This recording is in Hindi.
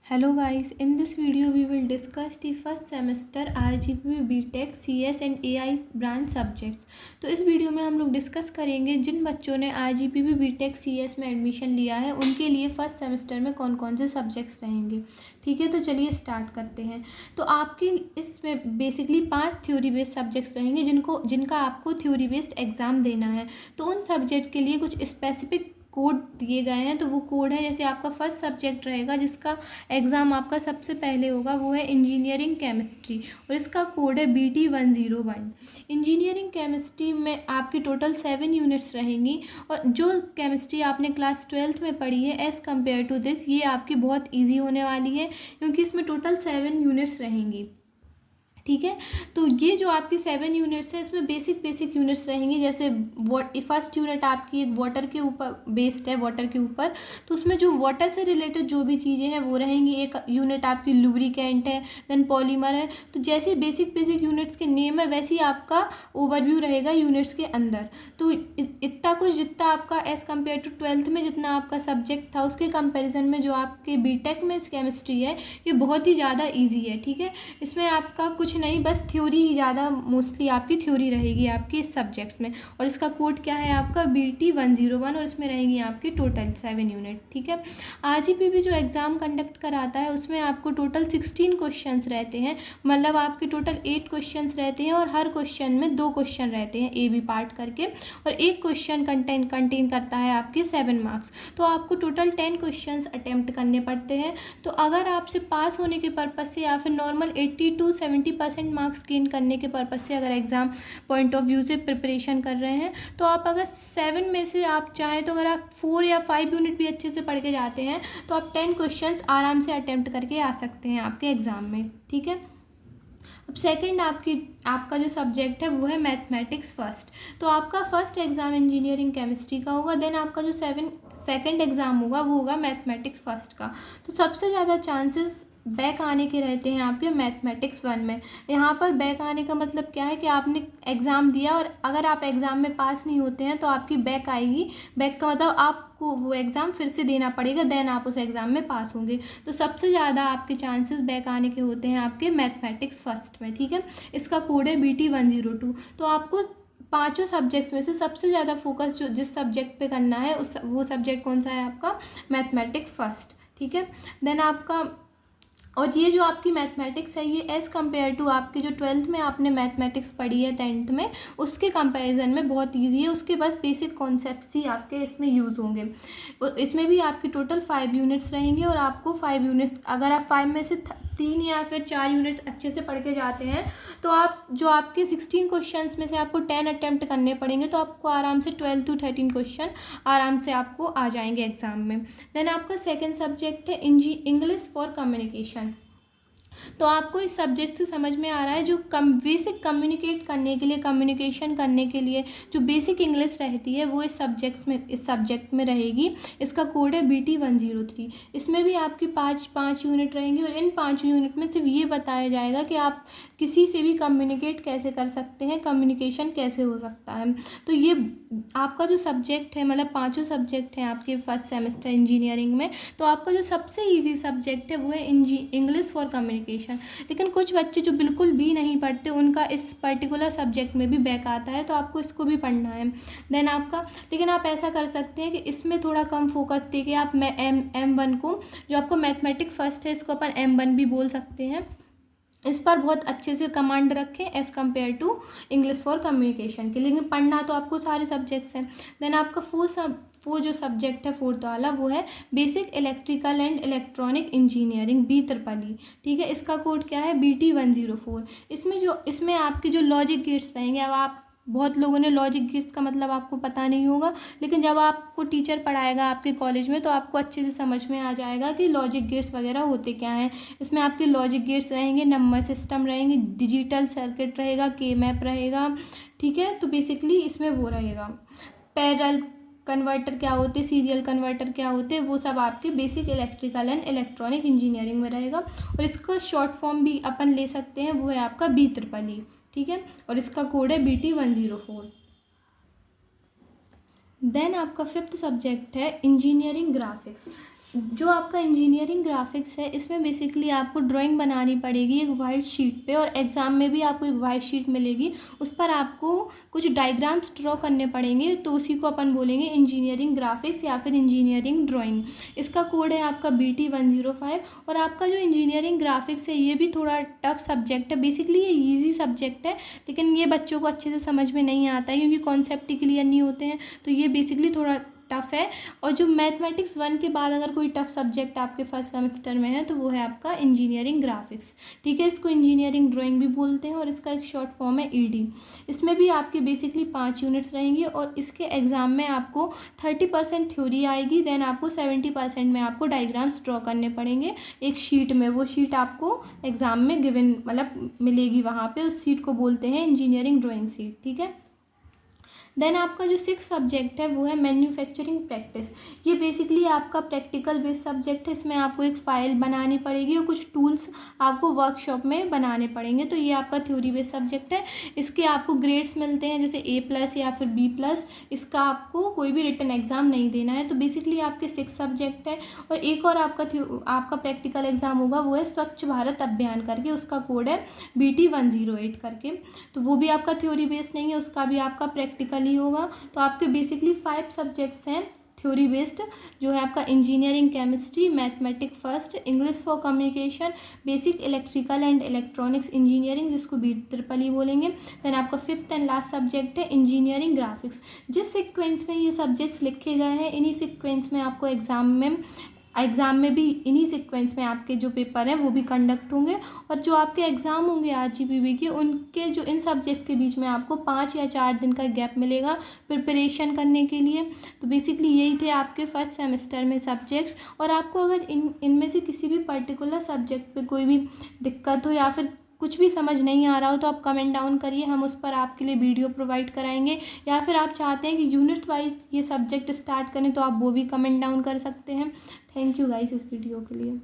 Hello guys, in this video we will discuss the first semester RGP BTech CS and AI branch subjects. तो इस वीडियो में हम लोग डिस्कस करेंगे जिन बच्चों ने RGP BTech CS में एडमिशन लिया है उनके लिए फर्स्ट सेमेस्टर में कौन कौन से सब्जेक्ट्स रहेंगे। ठीक है, तो चलिए स्टार्ट करते हैं। तो आपके इसमें बेसिकली 5 थ्योरी बेस्ड सब्जेक्ट्स रहेंगे जिनका आपको थ्योरी बेस्ड एग्ज़ाम देना है। तो उन सब्जेक्ट के लिए कुछ स्पेसिफिक कोड दिए गए हैं। तो वो कोड है, जैसे आपका फर्स्ट सब्जेक्ट रहेगा जिसका एग्ज़ाम आपका सबसे पहले होगा, वो है इंजीनियरिंग केमिस्ट्री और इसका कोड है BT101। इंजीनियरिंग केमिस्ट्री में आपकी टोटल 7 यूनिट्स रहेंगी और जो केमिस्ट्री आपने क्लास 12th में पढ़ी है एज़ कम्पेयर टू दिस ये आपकी बहुत ईजी होने वाली है क्योंकि इसमें टोटल 7 यूनिट्स रहेंगी। ठीक है, तो ये जो आपकी 7 यूनिट्स है इसमें बेसिक यूनिट्स रहेंगी। जैसे फर्स्ट यूनिट आपकी एक वाटर के ऊपर बेस्ड है, वाटर के ऊपर, तो उसमें जो वाटर से रिलेटेड जो भी चीज़ें हैं वो रहेंगी। एक यूनिट आपकी लुब्रिकेंट है, देन पॉलीमर है। तो जैसे बेसिक यूनिट्स के नेम है वैसे ही आपका ओवरव्यू रहेगा यूनिट्स के अंदर। तो इतना कुछ जितना आपका एज़ कम्पेयर टू 12th में जितना आपका सब्जेक्ट था उसके कंपेरिजन में जो आपके बीटेक में केमिस्ट्री है ये बहुत ही ज़्यादा ईजी है। ठीक है, इसमें आपका कुछ नहीं, बस थ्योरी ही ज़्यादा मोस्टली आपकी थ्योरी रहेगी आपके इस सब्जेक्ट्स में। और इसका कोड क्या है आपका BT101 और इसमें रहेंगी आपकी टोटल 7 यूनिट। ठीक है, RGP भी जो एग्ज़ाम कंडक्ट कराता है उसमें आपको टोटल 16 क्वेश्चंस रहते हैं। मतलब आपके टोटल 8 क्वेश्चंस रहते हैं और हर क्वेश्चन में 2 क्वेश्चन रहते हैं AB पार्ट करके, और एक क्वेश्चन कंटेन करता है आपके 7 मार्क्स। तो आपको टोटल 10 क्वेश्चंस अटेम्प्ट करने पड़ते हैं। तो अगर आपसे पास होने के पर्पज़ से या फिर नॉर्मल 80 to 70% मार्क्स गेन करने के पर्पज़ से अगर एग्ज़ाम पॉइंट ऑफ व्यू से प्रिपरेशन कर रहे हैं तो आप अगर 7 में से आप चाहें तो अगर आप 4 या 5 यूनिट भी अच्छे से पढ़ के जाते हैं तो आप 10 क्वेश्चंस आराम से अटेम्प्ट करके आ सकते हैं आपके एग्ज़ाम में। ठीक है, अब सेकंड आपका जो सब्जेक्ट है वो है मैथमेटिक्स फर्स्ट। तो आपका फर्स्ट एग्ज़ाम इंजीनियरिंग केमिस्ट्री का होगा, देन आपका जो सेकंड एग्ज़ाम होगा वो होगा मैथमेटिक्स फर्स्ट का। तो सबसे ज़्यादा चांसेस बैक आने के रहते हैं आपके मैथमेटिक्स 1 में। यहाँ पर बैक आने का मतलब क्या है कि आपने एग्ज़ाम दिया और अगर आप एग्ज़ाम में पास नहीं होते हैं तो आपकी बैक आएगी। बैक का मतलब आपको वो एग्ज़ाम फिर से देना पड़ेगा, देन आप उस एग्ज़ाम में पास होंगे। तो सबसे ज़्यादा आपके चांसेस बैक आने के होते हैं आपके मैथमेटिक्स फर्स्ट में। ठीक है, इसका कोड है BT102। तो आपको पांचों सब्जेक्ट्स में से सबसे ज़्यादा फोकस जो जिस सब्जेक्ट पे करना है वो सब्जेक्ट कौन सा है आपका, मैथमेटिक्स फर्स्ट। ठीक है, देन आपका और ये जो आपकी मैथमेटिक्स है ये एज़ कम्पेयर टू आपके जो 12th में आपने मैथमेटिक्स पढ़ी है 10th में उसके कंपैरिजन में बहुत इजी है। उसके बस बेसिक कॉन्सेप्ट्स ही आपके इसमें यूज़ होंगे। इसमें भी आपकी टोटल 5 यूनिट्स रहेंगे और आपको 5 यूनिट्स अगर आप 5 में से 3 या फिर 4 यूनिट्स अच्छे से पढ़ के जाते हैं तो आप जो आपके 16 क्वेश्चंस में से आपको 10 अटैम्प्ट करने पड़ेंगे तो आपको आराम से 12 to 13 क्वेश्चन आराम से आपको आ जाएंगे एग्ज़ाम में। देन आपका सेकेंड सब्जेक्ट है इंग्लिश फॉर कम्युनिकेशन। तो आपको इस सब्जेक्ट से समझ में आ रहा है जो बेसिक कम्युनिकेट करने के लिए, कम्युनिकेशन करने के लिए जो बेसिक इंग्लिश रहती है वो इस सब्जेक्ट में रहेगी। इसका कोड है BT103। इसमें भी आपकी पाँच यूनिट रहेंगी और इन 5 यूनिट में सिर्फ ये बताया जाएगा कि आप किसी से भी कम्युनिकेट कैसे कर सकते हैं, कम्युनिकेशन कैसे हो सकता है। तो ये आपका जो सब्जेक्ट है, मतलब 5 सब्जेक्ट हैं आपके फर्स्ट सेमेस्टर इंजीनियरिंग में, तो आपका जो सबसे ईजी सब्जेक्ट है वो है इंग्लिश फॉर कम्युनिकेशन। लेकिन कुछ बच्चे जो बिल्कुल भी नहीं पढ़ते उनका इस पर्टिकुलर सब्जेक्ट में भी बैक आता है तो आपको इसको भी पढ़ना है। देन आपका लेकिन आप ऐसा कर सकते हैं कि इसमें थोड़ा कम फोकस दे के आप M1 को, जो आपको मैथमेटिक्स फर्स्ट है इसको अपन M1 भी बोल सकते हैं, इस पर बहुत अच्छे से कमांड रखें as compare to English for communication के। लेकिन पढ़ना तो आपको सारे सब्जेक्ट्स हैं। देन आपका वो जो सब्जेक्ट है फोर्थ वाला वो है basic electrical and electronic engineering BEE। ठीक है, इसका कोड क्या है BT104। इसमें आपके जो लॉजिक गेट्स रहेंगे, अब आप बहुत लोगों ने लॉजिक गेट्स का मतलब आपको पता नहीं होगा, लेकिन जब आपको टीचर पढ़ाएगा आपके कॉलेज में तो आपको अच्छे से समझ में आ जाएगा कि लॉजिक गेट्स वगैरह होते क्या हैं। इसमें आपके लॉजिक गेट्स रहेंगे, नंबर सिस्टम रहेंगे, डिजिटल सर्किट रहेगा, K-मैप रहेगा। ठीक है, तो बेसिकली इसमें वो रहेगा। पैरेलल कन्वर्टर क्या होते, सीरियल कन्वर्टर क्या होते, वो सब आपके basic electrical and electronic engineering में रहेगा। और इसका शॉर्ट फॉर्म भी अपन ले सकते हैं, वो है आपका BEE। ठीक है, और इसका कोड है BT104। देन आपका फिफ्थ सब्जेक्ट है इंजीनियरिंग ग्राफिक्स। जो आपका इंजीनियरिंग ग्राफिक्स है, इसमें बेसिकली आपको ड्राइंग बनानी पड़ेगी एक वाइट शीट पे, और एग्ज़ाम में भी आपको एक वाइट शीट मिलेगी, उस पर आपको कुछ डायग्राम्स ड्रॉ करने पड़ेंगे, तो उसी को अपन बोलेंगे इंजीनियरिंग ग्राफिक्स या फिर इंजीनियरिंग ड्राइंग। इसका कोड है आपका BT105। और आपका जो इंजीनियरिंग ग्राफिक्स है ये भी थोड़ा टफ सब्जेक्ट है। बेसिकली ये ईजी सब्जेक्ट है, लेकिन ये बच्चों को अच्छे से समझ में नहीं आता है क्योंकि कॉन्सेप्ट ही क्लियर नहीं होते हैं, तो ये बेसिकली थोड़ा टफ है। और जो मैथमेटिक्स 1 के बाद अगर कोई टफ सब्जेक्ट आपके फर्स्ट सेमेस्टर में है तो वो है आपका इंजीनियरिंग ग्राफिक्स, ठीक है। इसको इंजीनियरिंग ड्राइंग भी बोलते हैं और इसका एक शॉर्ट फॉर्म है ED। इसमें भी आपके बेसिकली 5 यूनिट्स रहेंगी और इसके एग्ज़ाम में आपको 30% थ्योरी आएगी, देन आपको 70% में आपको डायग्राम्स ड्रॉ करने पड़ेंगे एक शीट में। वो शीट आपको एग्ज़ाम में गिवन मतलब मिलेगी वहाँ पे, उस शीट को बोलते हैं इंजीनियरिंग ड्राइंग शीट, ठीक है। देन आपका जो 6 सब्जेक्ट है वो है मैन्युफैक्चरिंग प्रैक्टिस। ये बेसिकली आपका प्रैक्टिकल बेस्ड सब्जेक्ट है। इसमें आपको एक फ़ाइल बनानी पड़ेगी और कुछ टूल्स आपको वर्कशॉप में बनाने पड़ेंगे, तो ये आपका थ्योरी बेस्ड सब्जेक्ट है। इसके आपको ग्रेड्स मिलते हैं जैसे A+ या फिर B+। इसका आपको कोई भी रिटन एग्ज़ाम नहीं देना है। तो बेसिकली आपके 6 सब्जेक्ट है। और एक और आपका प्रैक्टिकल एग्ज़ाम होगा, वो है स्वच्छ भारत अभियान करके, उसका कोड है BT108 करके। तो वो भी आपका थ्योरी बेस्ड नहीं है, उसका भी आपका प्रैक्टिकल ही होगा। तो आपके बेसिकली 5 सब्जेक्ट्स हैं थ्योरी बेस्ड, जो है आपका engineering chemistry, mathematics first, English for communication, basic electrical and electronics engineering जिसको BEE बोलेंगे। देन आपका 5th एंड लास्ट सब्जेक्ट है इंजीनियरिंग ग्राफिक्स। जिस सीक्वेंस में ये सब्जेक्ट्स लिखे गए हैं, इन्हीं सीक्वेंस में आपको एग्ज़ाम में भी इन्हीं सीक्वेंस में आपके जो पेपर हैं वो भी कंडक्ट होंगे। और जो आपके एग्ज़ाम होंगे RGPB के, उनके जो इन सब्जेक्ट्स के बीच में आपको 5 या 4 दिन का गैप मिलेगा प्रिपरेशन करने के लिए। तो बेसिकली यही थे आपके फर्स्ट सेमेस्टर में सब्जेक्ट्स। और आपको अगर इनमें से किसी भी पर्टिकुलर सब्जेक्ट पे कोई भी दिक्कत हो या फिर कुछ भी समझ नहीं आ रहा हो तो आप कमेंट डाउन करिए, हम उस पर आपके लिए वीडियो प्रोवाइड कराएंगे। या फिर आप चाहते हैं कि यूनिट वाइज ये सब्जेक्ट स्टार्ट करें तो आप वो भी कमेंट डाउन कर सकते हैं। थैंक यू गाइस इस वीडियो के लिए।